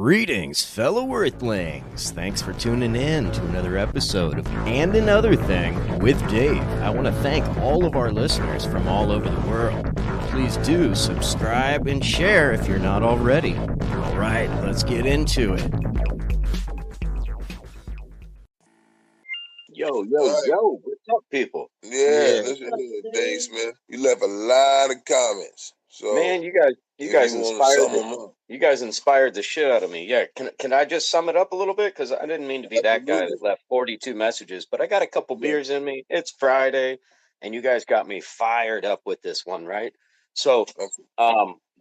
Greetings, fellow Earthlings. Thanks for tuning in to another episode of And Another Thing with Dave. I want to thank all of our listeners from all over the world. Please do subscribe and share if you're not already. All right, let's get into it. Yo, what's up, people? Yeah. Listen here, Dave Smith. You left a lot of comments. So man, you guys inspired the shit out of me. Yeah, can I just sum it up a little bit? Because I didn't mean to be that guy that left 42 messages, but I got a couple beers in me. It's Friday, and you guys got me fired up with this one, right? So,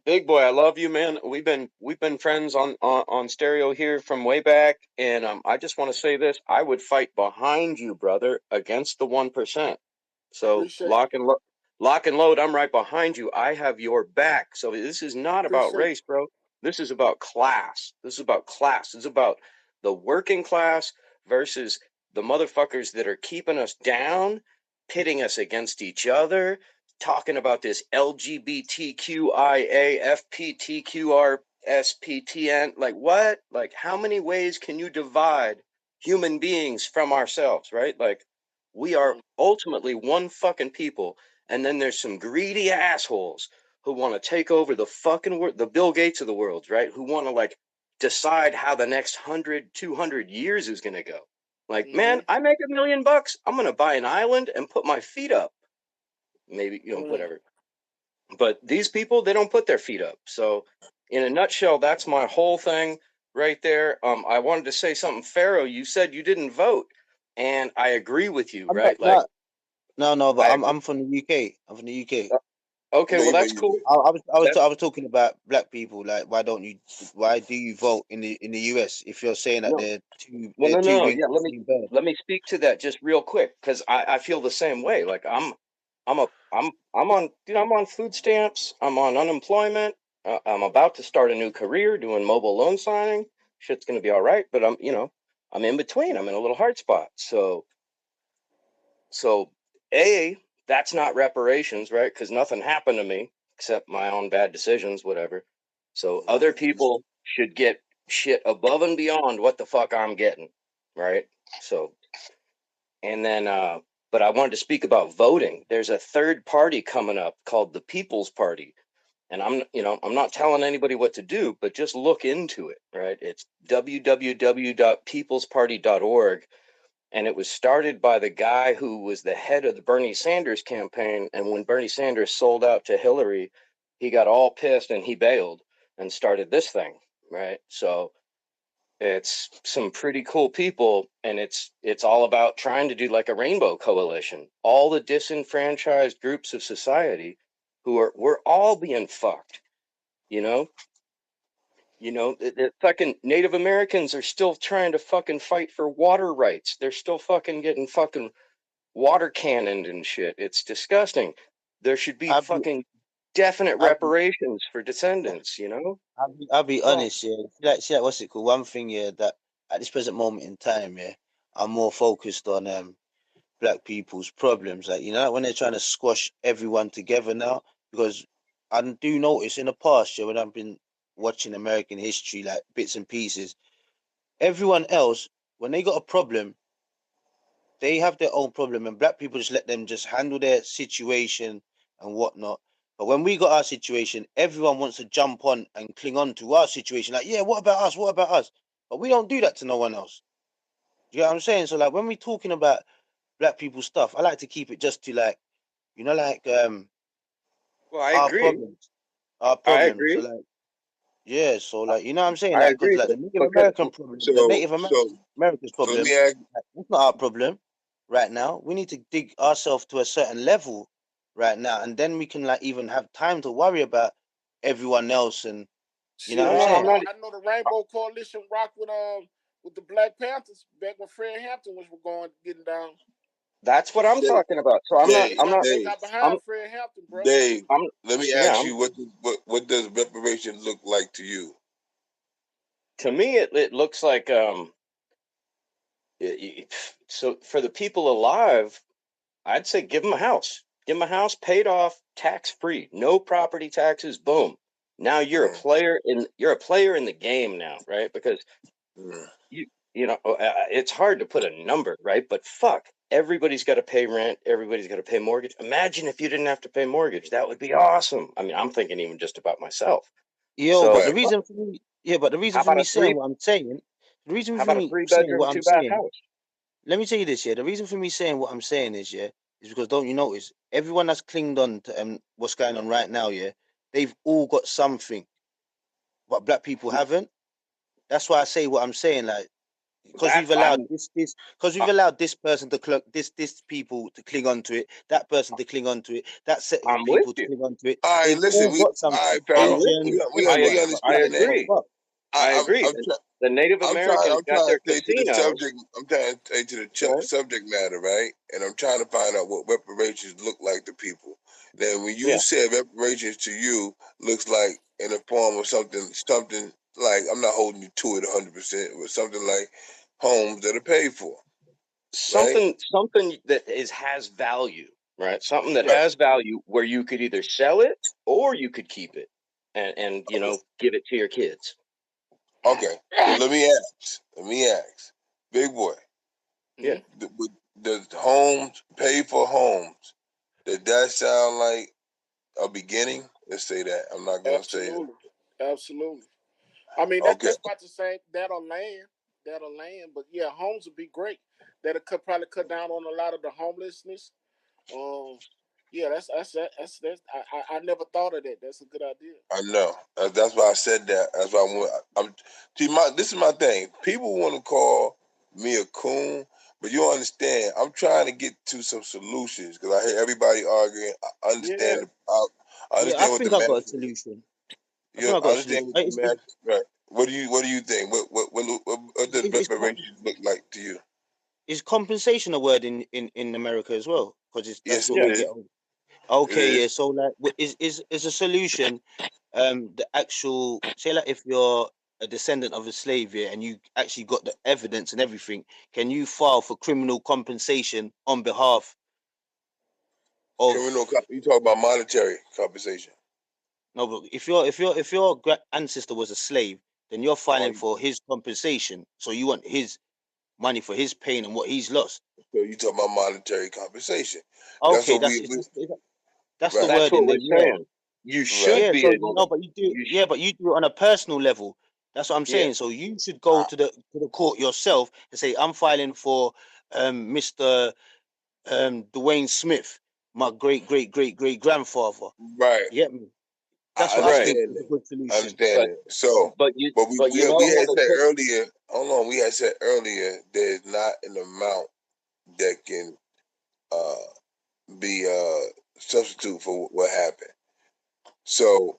Big Boy, I love you, man. We've been friends on stereo here from way back, and I just want to say this: I would fight behind you, brother, against the 1%. So lock and load. I'm right behind you. I have your back. So this is not about race, bro. This is about class. This is about class. This is about the working class versus the motherfuckers that are keeping us down, pitting us against each other, talking about this LGBTQIA, FPTQR, SPTN. Like what? Like how many ways can you divide human beings from ourselves, right? Like we are ultimately one fucking people. And then there's some greedy assholes who want to take over the fucking world, the Bill Gates of the world, right? Who want to like decide how the next 100, 200 years is going to go. Like, man, I make $1 million. I'm going to buy an island and put my feet up. Maybe, whatever. But these people, they don't put their feet up. So in a nutshell, that's my whole thing right there. I wanted to say something. Pharaoh, you said you didn't vote. And I agree with you, right? But I'm from the UK. I'm from the UK. Okay, well that's cool. I was talking about black people. Like, why do you vote in the US if you're saying that they're too? Well, no. Yeah, let me speak to that just real quick because I feel the same way. Like I'm on food stamps. I'm on unemployment. I'm about to start a new career doing mobile loan signing. Shit's gonna be all right, but I'm in between. I'm in a little hard spot. So that's not reparations, right? Because nothing happened to me except my own bad decisions, whatever. So other people should get shit above and beyond what the fuck I'm getting, right? So, and then, but I wanted to speak about voting. There's a third party coming up called the People's Party. And I'm not telling anybody what to do, but just look into it, right? It's www.peoplesparty.org. And it was started by the guy who was the head of the Bernie Sanders campaign. And when Bernie Sanders sold out to Hillary, he got all pissed and he bailed and started this thing, right? So it's some pretty cool people. And it's all about trying to do like a rainbow coalition. All the disenfranchised groups of society we're all being fucked, the fucking Native Americans are still trying to fucking fight for water rights. They're still fucking getting fucking water cannoned and shit. It's disgusting. There should be definite reparations for descendants, I'll be honest, yeah. See, what's it called? One thing, that at this present moment in time, I'm more focused on black people's problems. Like, when they're trying to squash everyone together now, because I do notice in the past, when I've been watching American history, like bits and pieces, everyone else, when they got a problem, they have their own problem, and black people just let them just handle their situation and whatnot. But when we got our situation, everyone wants to jump on and cling on to our situation. Like, yeah, what about us? What about us? But we don't do that to no one else. You know what I'm saying? So, like, when we're talking about black people stuff, I like to keep it just to like, well, I our agree. problems. Our I problems. agree. So, like, yeah, so like, you know what I'm saying? I Like, agree. because like the Native American problem, the Native Americans problem, that's not our problem right now. We need to dig ourselves to a certain level right now, and then we can like even have time to worry about everyone else. And you know what I'm saying? I know the Rainbow Coalition rocked with the Black Panthers back when Fred Hampton was getting down. That's what I'm talking about. So Dave, they got behind Fred Hampton, bro. Dave, let me ask you, what does reparation look like to you? To me, it looks like so for the people alive, I'd say give them a house. Give them a house paid off, tax free, no property taxes. Boom. Now you're a player in the game now, right? Because you know it's hard to put a number, right? But fuck, everybody's got to pay rent, everybody's got to pay mortgage. Imagine if you didn't have to pay mortgage. That would be awesome. I mean, I'm thinking even just about myself. Yo, So but the reason for me, but the reason how for about me a saying what I'm saying, the reason how for about a me saying 3-bedroom, what I'm 2-bath saying, house? let me tell you this, the reason for me saying what I'm saying is because don't you notice everyone that's clinged on to what's going on right now, they've all got something, but black people haven't. That's why I say what I'm saying, like, because we've allowed allowed this person to this people to cling on to it, that person to cling on to it, that set of I'm with people to you. cling on to it. All right, They've listen, all got all something. right, Pharaoh. Asian, We I understand that. agree. I agree. The Native Americans I'm got trying their to stay to the casinos. subject. I'm trying to stay to the subject matter, right? And I'm trying to find out what reparations look like to people. Then when you said reparations to you looks like in the form of something like, I'm not holding you to it 100%, but something like homes that are paid for. Something that has value, right? Something that has value where you could either sell it or you could keep it and you know, give it to your kids. Okay. So let me ask. Big boy. Yeah. The homes, paid for homes, did that sound like a beginning? Let's say that. I'm not going to say it. Absolutely. I mean, that's about to say that'll land, but yeah, homes would be great. That'll probably cut down on a lot of the homelessness. Yeah, that's I never thought of that. That's a good idea. I know. That's why I said that. That's why this is my thing. People want to call me a coon, but you understand. I'm trying to get to some solutions because I hear everybody arguing. I understand. I understand I what think the I got a message. solution. Yeah, I understand what the message. Right. What do you think? What does reparations look like to you? Is compensation a word in America as well? Because that's what we get. Okay, yeah. So like, is a solution the actual, say, like, if you're a descendant of a slave, and you actually got the evidence and everything, can you file for criminal compensation on behalf of you talk about monetary compensation? No, but if your ancestor was a slave, then you're filing for his compensation. So you want his money for his pain and what he's lost. So you talk about monetary compensation. Okay, that's the word in there. Saying. You should be able. No, but you do. But you do it on a personal level. That's what I'm saying. So you should go to the court yourself and say, I'm filing for Mr. Dwayne Smith, my great grandfather. Right. You get me? That's what I think is a good solution. I understand it. So, but we had said earlier. Hold on, we had said earlier there's not an amount that can be substitute for what happened. So,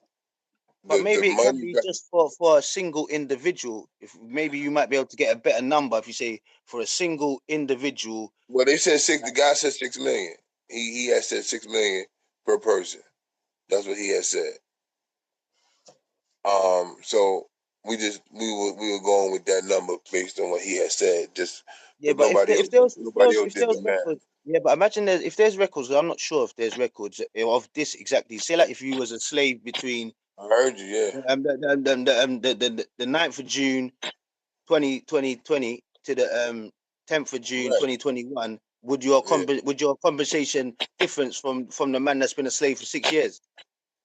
but maybe it can be just for a single individual. If maybe you might be able to get a better number if you say for a single individual. Well, they said the guy said 6 million. He had said 6 million per person. That's what he had said. So we were going with that number based on what he had said. Just but if there was records, but imagine if there's records. I'm not sure if there's records of this exactly. Say like if you was a slave between. I heard you, yeah. The 9th of June, 2020 to the 10th of June, 2021. Would your compensation difference from the man that's been a slave for 6 years?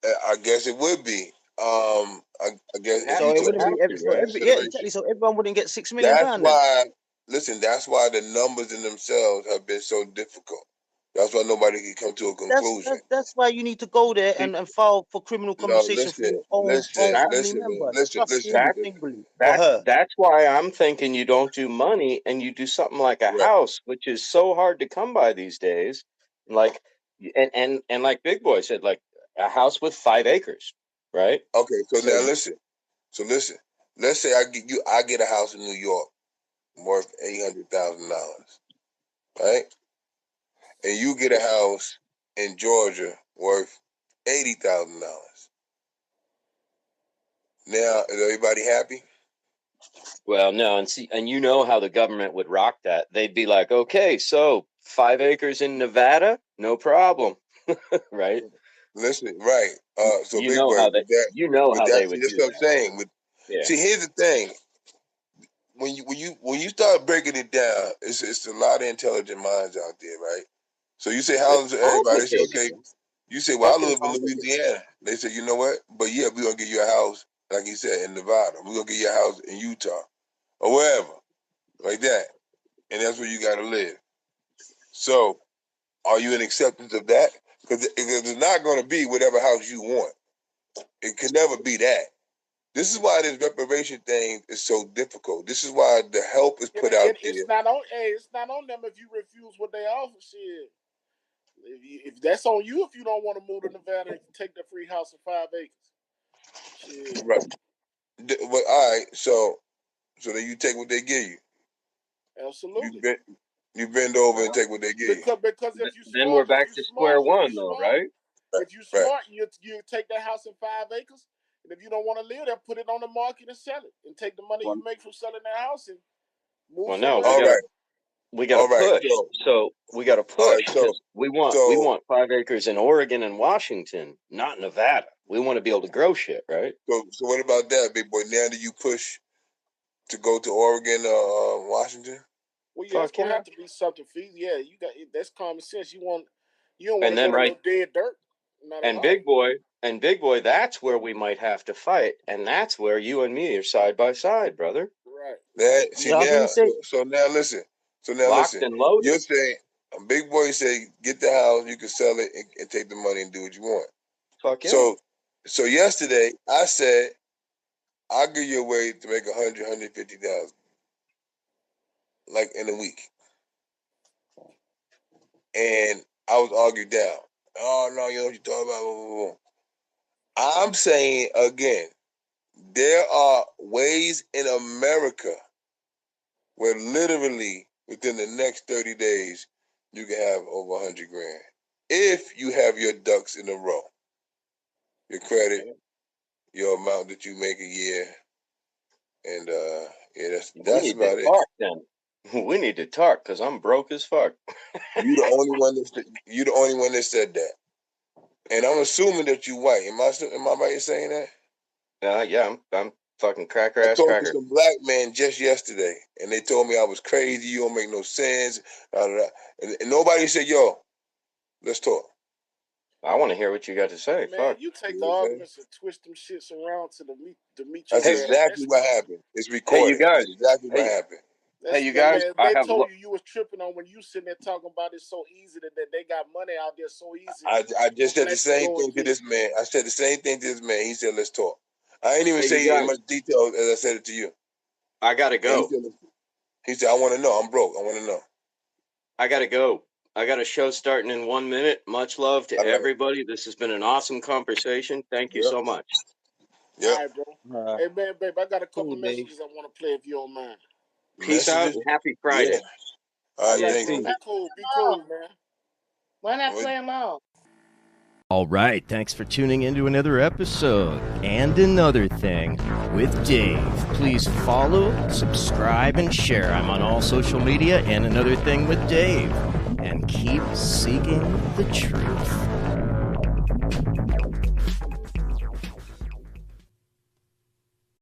I guess it would be. I guess so it wouldn't be exactly. So everyone wouldn't get $6 million. That's why the numbers in themselves have been so difficult. That's why nobody can come to a conclusion. That's why you need to go there and file for criminal compensation for your own family member. That's why I'm thinking you don't do money and you do something like a house, which is so hard to come by these days. Like, and like Big Boy said, like a house with 5 acres. Right. Okay. So now listen. Let's say I get a house in New York worth $800,000, right? And you get a house in Georgia worth $80,000. Now, is everybody happy? Well, no, and you know how the government would rock that. They'd be like, okay, so 5 acres in Nevada, no problem, right? Listen, right. So you big know boy, how they, they would that's do what I'm that. saying. Yeah. See, here's the thing. When you start breaking it down, it's a lot of intelligent minds out there, right? So you say houses to everybody. They say, okay. You say, well, I live in Louisiana. They say, you know what? But yeah, we're gonna give you a house, like you said, in Nevada. We're gonna give you a house in Utah or wherever, like that. And that's where you gotta live. So are you in acceptance of that? Because it's not gonna be whatever house you want. It can never be that. This is why this reparation thing is so difficult. This is why the help is put out there. It's not on them if you refuse what they offer. Shit. If that's on you, if you don't want to move to Nevada and take the free house of 5 acres. Shit. Right. But all right, so then you take what they give you. Absolutely. You bend over and take what they give you. Because if you smart, then we're back to square one, though, right? If you smart, you take that house in 5 acres, and if you don't want to live there, put it on the market and sell it, and take the money you make from selling that house and move. Well, no, we got to push. So we got to push because we want 5 acres in Oregon and Washington, not Nevada. We want to be able to grow shit, right? So what about that, big boy? Now do you push to go to Oregon or Washington? Well, yeah, it's gonna have to be something feasible. Yeah, you got that's common sense. You don't want to go to no dead dirt. And big boy, that's where we might have to fight, and that's where you and me are side by side, brother. Right. So now listen. Locked and loaded. You're saying a big boy say get the house, you can sell it and take the money and do what you want. Fuck yeah. So yesterday I said I'll give you a way to make 150,000, like in a week, and I was argued down. Oh no, you know what you're talking about. Blah, blah, blah. I'm saying again, there are ways in America where literally within the next 30 days you can have over 100 grand if you have your ducks in a row. Your credit, your amount that you make a year, and that's about it. Then. We need to talk because I'm broke as fuck. You the only one that said that, and I'm assuming that you white. Am I right in saying that? Yeah, I'm fucking cracker ass cracker. I talked to some black man just yesterday, and they told me I was crazy. You don't make no sense. And nobody said, "Yo, let's talk." I want to hear what you got to say. Man, fuck. You take the arguments and twist them shits around to meet. That's exactly what happened. It's recorded. Hey, you guys. That's exactly what happened. Hey, you guys. They told you was tripping on when you sitting there talking about it so easy that they got money out there so easy. I just said the same thing to this man. I said the same thing to this man. He said, "Let's talk." I ain't even say in much detail as I said it to you. I gotta go. He said, "I want to know. I'm broke. I want to know." I gotta go. I got a show starting in 1 minute. Much love to everybody. This has been an awesome conversation. Thank you so much. Yeah. All right, bro. Hey, man, babe, I got a couple messages I want to play if you don't mind. Peace out and happy Friday. Yeah. All right, thank you. Be cool, man. Why not play them all? All right, thanks for tuning into another episode and another thing with Dave. Please follow, subscribe, and share. I'm on all social media and another thing with Dave. And keep seeking the truth.